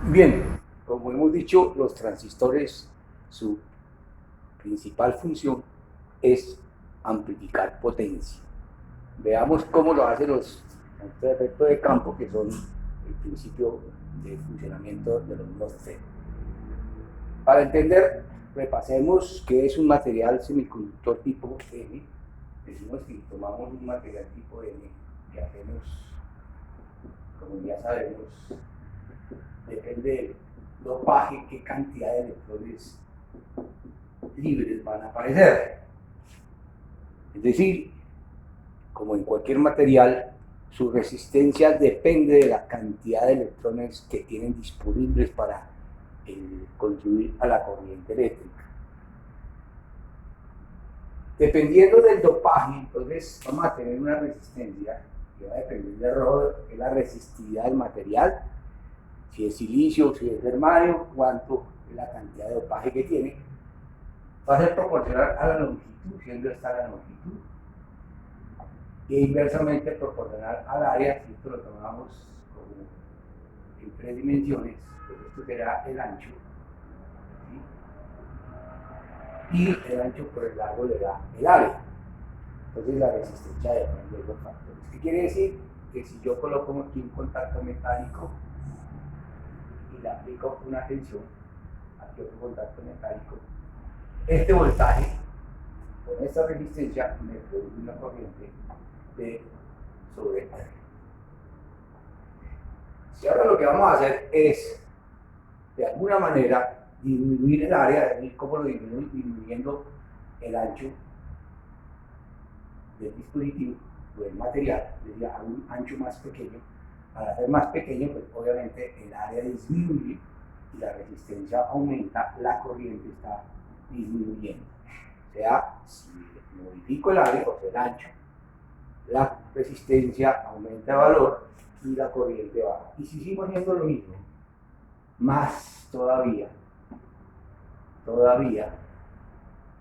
Bien, como hemos dicho, los transistores, su principal función es amplificar potencia. Veamos cómo lo hacen los efectos de campo, que son el principio de funcionamiento de los MOSFET. Para entender, repasemos qué es un material semiconductor tipo N. Decimos que tomamos un material tipo N que hacemos, como ya sabemos, depende del dopaje, qué cantidad de electrones libres van a aparecer. Es decir, como en cualquier material, su resistencia depende de la cantidad de electrones que tienen disponibles para contribuir a la corriente eléctrica. Dependiendo del dopaje, entonces vamos a tener una resistencia que va a depender de la resistividad del material, si es silicio, si es germanio, cuánto es la cantidad de dopaje que tiene, va a ser proporcional a la longitud, siendo esta la longitud, e inversamente proporcional al área. Si esto lo tomamos como en 3 dimensiones, pues esto será el ancho, ¿sí? Y el ancho por el largo le da el área. Entonces la resistencia depende de los factores. ¿Qué quiere decir? Que si yo coloco aquí un contacto metálico y le aplico una tensión, aquí otro contacto metálico, este voltaje con esta resistencia me produce una corriente de sobre R. Si ahora lo que vamos a hacer es, de alguna manera, disminuir el área, ¿cómo lo disminuimos? Disminuyendo el ancho del dispositivo o del material, a un ancho más pequeño. Al hacer más pequeño, pues obviamente el área disminuye y la resistencia aumenta, la corriente está disminuyendo. O sea, si modifico el área, o sea el ancho, la resistencia aumenta de valor y la corriente baja. Y si sigo haciendo lo mismo, más todavía,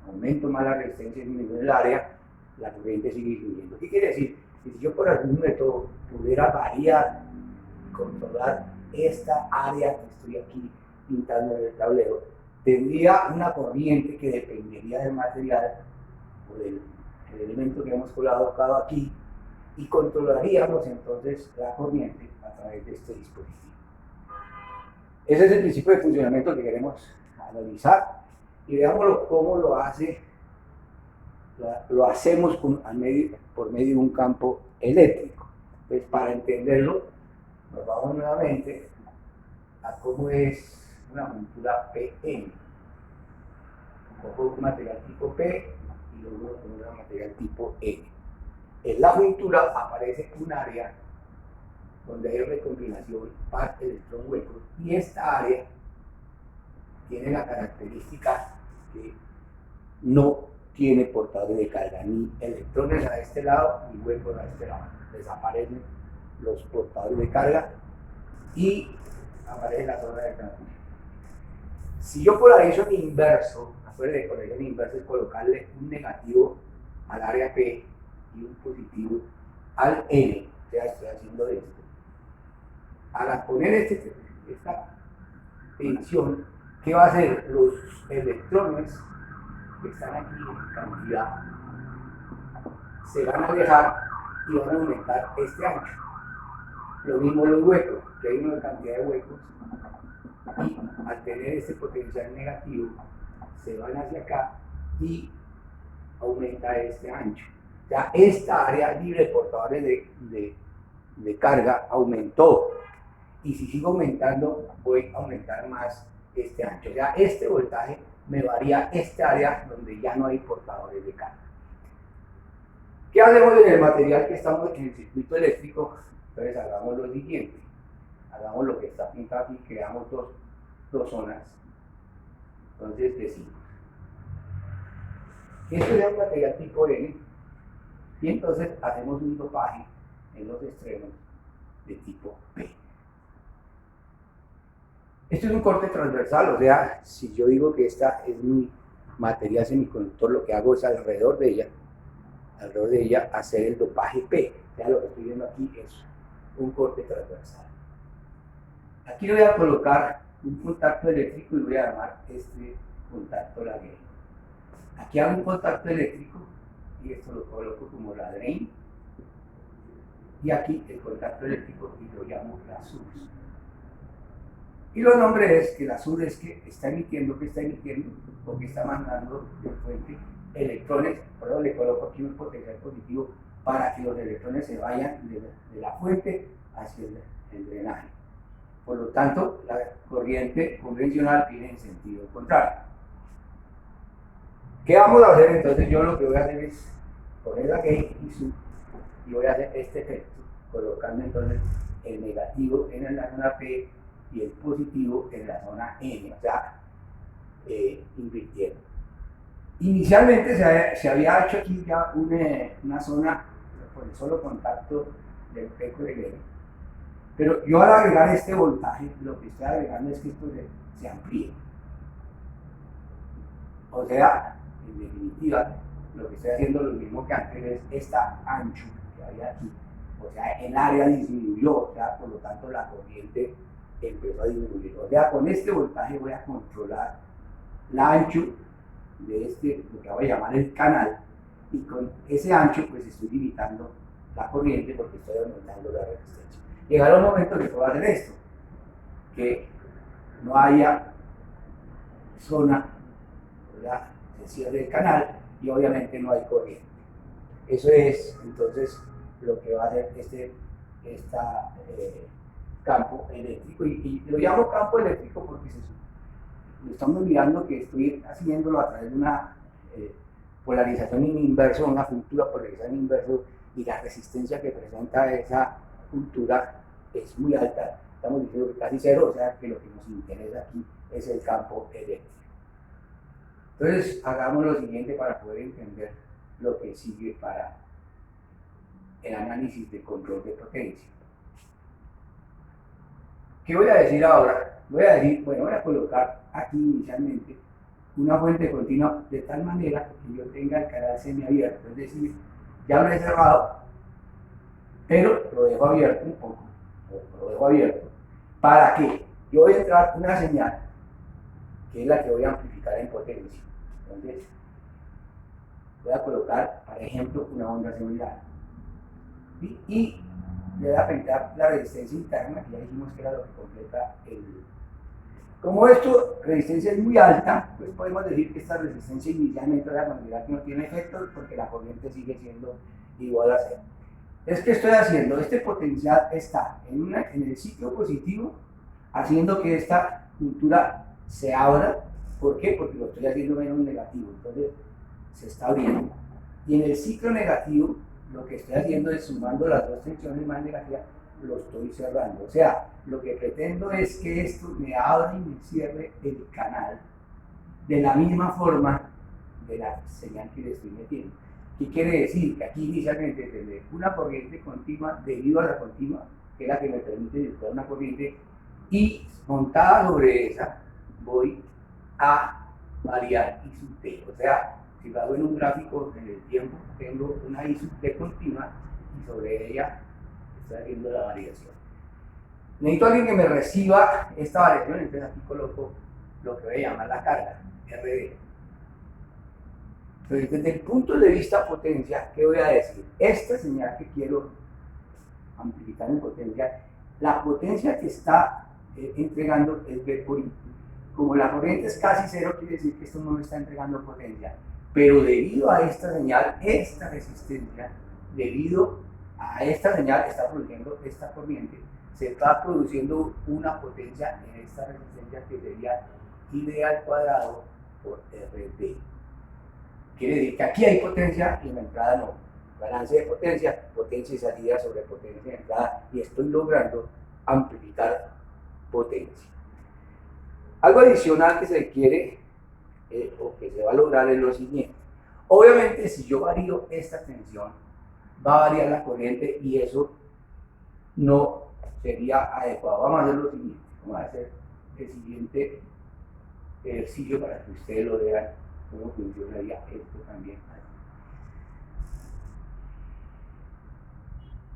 aumento más la resistencia y disminuyo el área, la corriente sigue disminuyendo. ¿Qué quiere decir? Que si yo por algún método pudiera variar, controlar esta área que estoy aquí pintando en el tablero, tendría una corriente que dependería del material o del elemento que hemos colocado aquí, y controlaríamos entonces la corriente a través de este dispositivo. Ese es el principio de funcionamiento que queremos analizar y veámoslo cómo lo hacemos por medio de un campo eléctrico. Entonces, para entenderlo, nos vamos nuevamente a cómo es una juntura PN. Cojo un material tipo P y luego un material tipo N. En la juntura aparece un área donde hay recombinación par-electrón-hueco, y esta área tiene la característica que no tiene portadores de carga, ni electrones a este lado ni huecos a este lado. Desaparecen los portadores de carga y aparece la zona de transmisión. Si yo polarizo en inverso, acuérdense, polarización inverso es colocarle un negativo al área P y un positivo al N, o sea, estoy haciendo esto. Al poner esta tensión, ¿qué va a hacer? Los electrones que están aquí en cantidad se van a alejar y van a aumentar este ancho. Lo mismo los huecos, que hay una cantidad de huecos, y al tener este potencial negativo se van hacia acá y aumenta este ancho. O sea, esta área libre de portadores de carga aumentó, y si sigo aumentando voy a aumentar más este ancho. O sea, este voltaje me varía esta área donde ya no hay portadores de carga. ¿Qué hacemos en el material que estamos en el circuito eléctrico? Entonces hagamos lo siguiente, hagamos lo que está pintado aquí, creamos dos zonas. Entonces decimos, esto es un material tipo N, y entonces hacemos un dopaje en los extremos de tipo P. Esto es un corte transversal, o sea, si yo digo que esta es mi material semiconductor, lo que hago es alrededor de ella hacer el dopaje P. Ya lo que estoy viendo aquí es un corte transversal. Aquí le voy a colocar un contacto eléctrico y voy a llamar este contacto la gate. Aquí hago un contacto eléctrico y esto lo coloco como la drain. Y aquí el contacto eléctrico y lo llamo la source. Y los nombres es que la source es que está emitiendo, porque está mandando de fuente electrones. Por eso le coloco aquí un potencial positivo para que los electrones se vayan de la fuente hacia el drenaje. Por lo tanto, la corriente convencional viene en sentido contrario. ¿Qué vamos a hacer entonces? Yo lo que voy a hacer es poner la gate y sub y voy a hacer este efecto, colocando entonces el negativo en la zona P y el positivo en la zona N, o sea, invirtiendo. Inicialmente se había hecho aquí ya una zona por el solo contacto del P con el N, pero yo al agregar este voltaje, lo que estoy agregando es que esto se amplíe. O sea, en definitiva, lo que estoy haciendo lo mismo que antes es esta ancho que había aquí. O sea, el área disminuyó, o sea, por lo tanto la corriente empezó a disminuir. O sea, con este voltaje voy a controlar la ancho de lo que voy a llamar el canal, y con ese ancho pues estoy limitando la corriente porque estoy aumentando la resistencia. Llegará un momento que puedo hacer esto, que no haya zona, ¿verdad? Se cierre el canal y obviamente no hay corriente. Eso es entonces lo que va a hacer este campo eléctrico, y lo llamo campo eléctrico porque estamos mirando que estoy haciéndolo a través de una polarización en inverso, una juntura polarizada en inverso, y la resistencia que presenta esa juntura es muy alta. Estamos diciendo que casi cero, o sea que lo que nos interesa aquí es el campo eléctrico. Entonces hagamos lo siguiente para poder entender lo que sigue para el análisis de control de potencia. ¿Qué voy a decir ahora? Voy a colocar aquí inicialmente una fuente continua de tal manera que yo tenga el canal semiabierto, es decir, ya lo he cerrado, pero lo dejo abierto un poco, lo dejo abierto. ¿Para qué? Yo voy a entrar una señal, que es la que voy a amplificar en potencia. Entonces, voy a colocar, por ejemplo, una onda similar. Y le voy a aplicar la resistencia interna, que ya dijimos que era lo que completa el... Como esto, resistencia es muy alta, pues podemos decir que esta resistencia inicialmente voy a considerar que no tiene efecto porque la corriente sigue siendo igual a cero. Es que estoy haciendo, este potencial está en el ciclo positivo, haciendo que esta juntura se abra. ¿Por qué? Porque lo estoy haciendo menos negativo, entonces se está abriendo. Y en el ciclo negativo, lo que estoy haciendo es sumando las dos tensiones más negativas, lo estoy cerrando. O sea, lo que pretendo es que esto me abra y me cierre el canal de la misma forma de la señal que le estoy metiendo. ¿Qué quiere decir? Que aquí inicialmente tendré una corriente continua debido a la continua, que es la que me permite disparar una corriente, y montada sobre esa voy a variar I sub t. O sea, si lo hago en un gráfico en el tiempo, tengo una I sub t continua y sobre ella estoy haciendo la variación. Necesito a alguien que me reciba esta variación, entonces aquí coloco lo que voy a llamar la carga, RD. Entonces, desde el punto de vista potencia, ¿qué voy a decir? Esta señal que quiero amplificar en potencia, la potencia que está entregando es V por I. Como la corriente es casi cero, quiere decir que esto no me está entregando potencia. Pero debido a esta señal, esta resistencia, debido a esta señal, está produciendo esta corriente, se está produciendo una potencia en esta resistencia que sería I al cuadrado por RD. Quiere decir que aquí hay potencia y en la entrada no. Balance de potencia y salida sobre potencia de entrada, y estoy logrando amplificar potencia. Algo adicional que se quiere o que se va a lograr es lo siguiente. Obviamente, si yo varío esta tensión, va a variar la corriente y eso no sería adecuado. Vamos a hacer lo siguiente. Vamos a hacer el siguiente ejercicio para que ustedes lo vean cómo funcionaría esto también.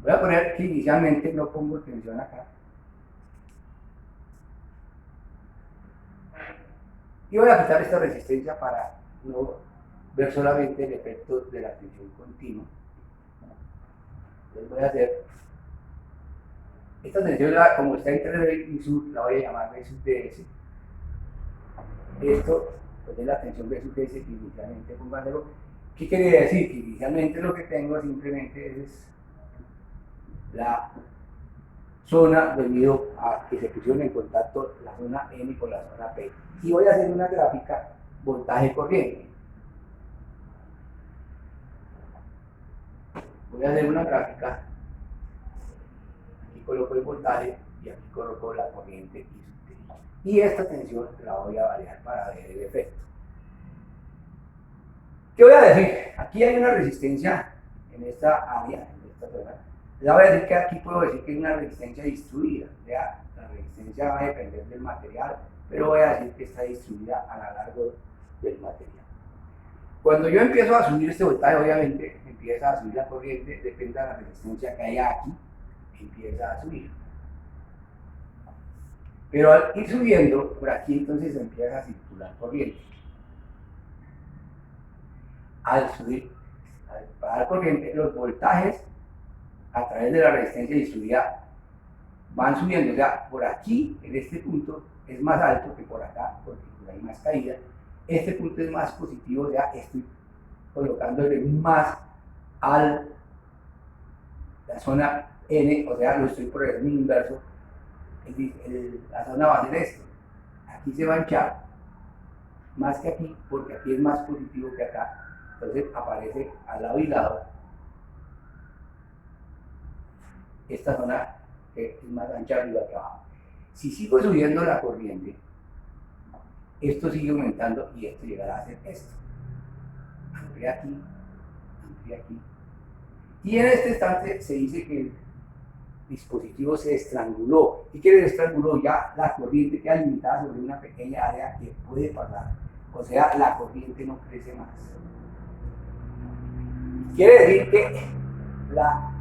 Voy a poner que inicialmente no pongo tensión acá. Y voy a quitar esta resistencia para no ver solamente el efecto de la tensión continua. Entonces voy a hacer esta tensión, como está entre B y sur, la voy a llamar B sub ds. Esto pues, es la tensión B sub ds que inicialmente pongo a cero. ¿Qué quiere decir? Que inicialmente lo que tengo simplemente es la zona debido a que se pusieron en contacto la zona N con la zona P. Y voy a hacer una gráfica voltaje-corriente. Voy a hacer una gráfica, aquí coloco el voltaje y aquí coloco la corriente y esta tensión la voy a variar para ver el efecto. ¿Qué voy a decir? Aquí hay una resistencia en esta área, en esta zona. Le voy a decir que aquí puedo decir que es una resistencia distribuida. O sea, la resistencia va a depender del material, pero voy a decir que está distribuida a lo largo del material. Cuando yo empiezo a subir este voltaje, obviamente empieza a subir la corriente, depende de la resistencia que haya aquí, empieza a subir. Pero al ir subiendo, por aquí entonces empieza a circular corriente. Al subir, al parar corriente, los voltajes a través de la resistencia distribuida van subiendo. O sea, por aquí, en este punto, es más alto que por acá, porque hay más caída. Este punto es más positivo, o sea, estoy colocándole más a la zona N, o sea, lo estoy por el inverso. La zona va a ser esto. Aquí se va a hinchar más que aquí, porque aquí es más positivo que acá. Entonces aparece al lado y lado esta zona que es más ancha arriba que abajo. Si sigo subiendo la corriente, esto sigue aumentando y esto llegará a ser esto. Amplía aquí, amplía aquí. Y en este instante se dice que el dispositivo se estranguló. ¿Qué quiere decir estranguló? Ya la corriente queda limitada sobre una pequeña área que puede pasar. O sea, la corriente no crece más. Quiere decir que la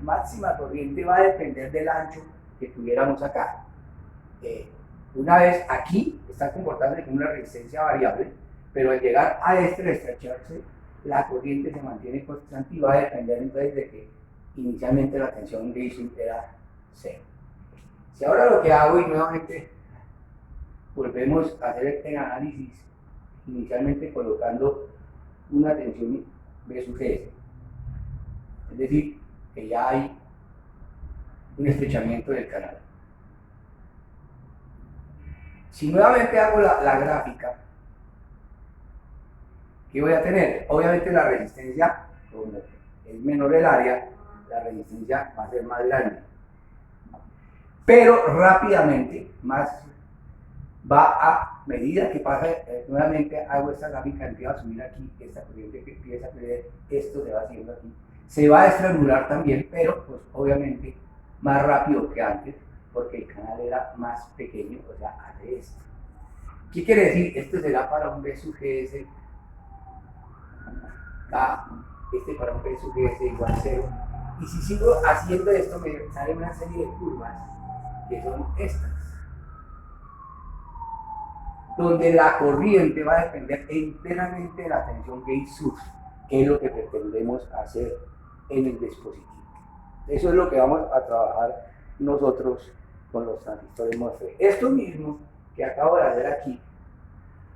máxima corriente va a depender del ancho que tuviéramos acá. Una vez aquí está comportándose como una resistencia variable, pero al llegar a este estrecharse, la corriente se mantiene constante y va a depender entonces de que inicialmente la tensión de sub era 0. Si ahora lo que hago y nuevamente volvemos a hacer el análisis, inicialmente colocando una tensión B sub gs, es decir, que ya hay un estrechamiento del canal. Si nuevamente hago la gráfica, ¿qué voy a tener? Obviamente la resistencia, como es menor el área, la resistencia va a ser más grande. Pero rápidamente, más va a medida que pasa, nuevamente hago esta gráfica, empieza a subir aquí, esta corriente que empieza a perder, esto se va haciendo aquí. Se va a estrangular también, pero pues obviamente más rápido que antes, porque el canal era más pequeño, o sea, hace esto. ¿Qué quiere decir? Esto será para un B sub GS K, este para un B sub GS igual a 0. Y si sigo haciendo esto, me sale una serie de curvas que son estas, donde la corriente va a depender enteramente de la tensión gate source, que es lo que pretendemos hacer en el dispositivo. Eso es lo que vamos a trabajar nosotros con los transistores MOSFET. Esto mismo que acabo de hacer aquí,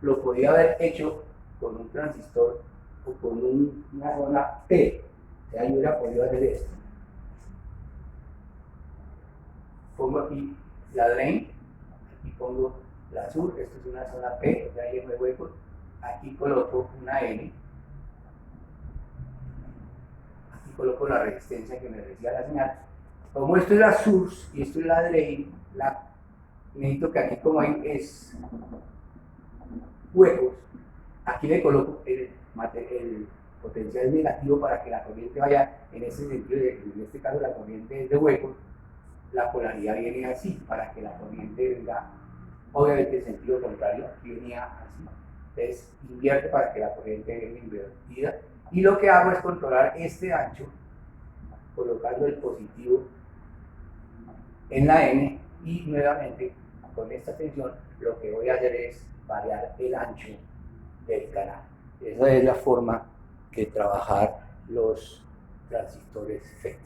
lo podía haber hecho con un transistor o con una zona P. O sea, yo hubiera podido hacer esto. Pongo aquí la drain, aquí pongo la sur, esto es una zona P, o sea, lleno de huecos. Aquí coloco una N. Aquí coloco la resistencia que me decía la señal. Como esto es la source y esto es la drain, necesito que aquí como hay es huecos, aquí le coloco el potencial negativo para que la corriente vaya en ese sentido, en este caso la corriente es de huecos, la polaridad viene así, para que la corriente venga, obviamente en sentido contrario, aquí venía así, entonces invierte para que la corriente venga invertida, y lo que hago es controlar este ancho, colocando el positivo en la N, y nuevamente con esta tensión lo que voy a hacer es variar el ancho del canal. Esa es la forma que trabajar los transistores FET.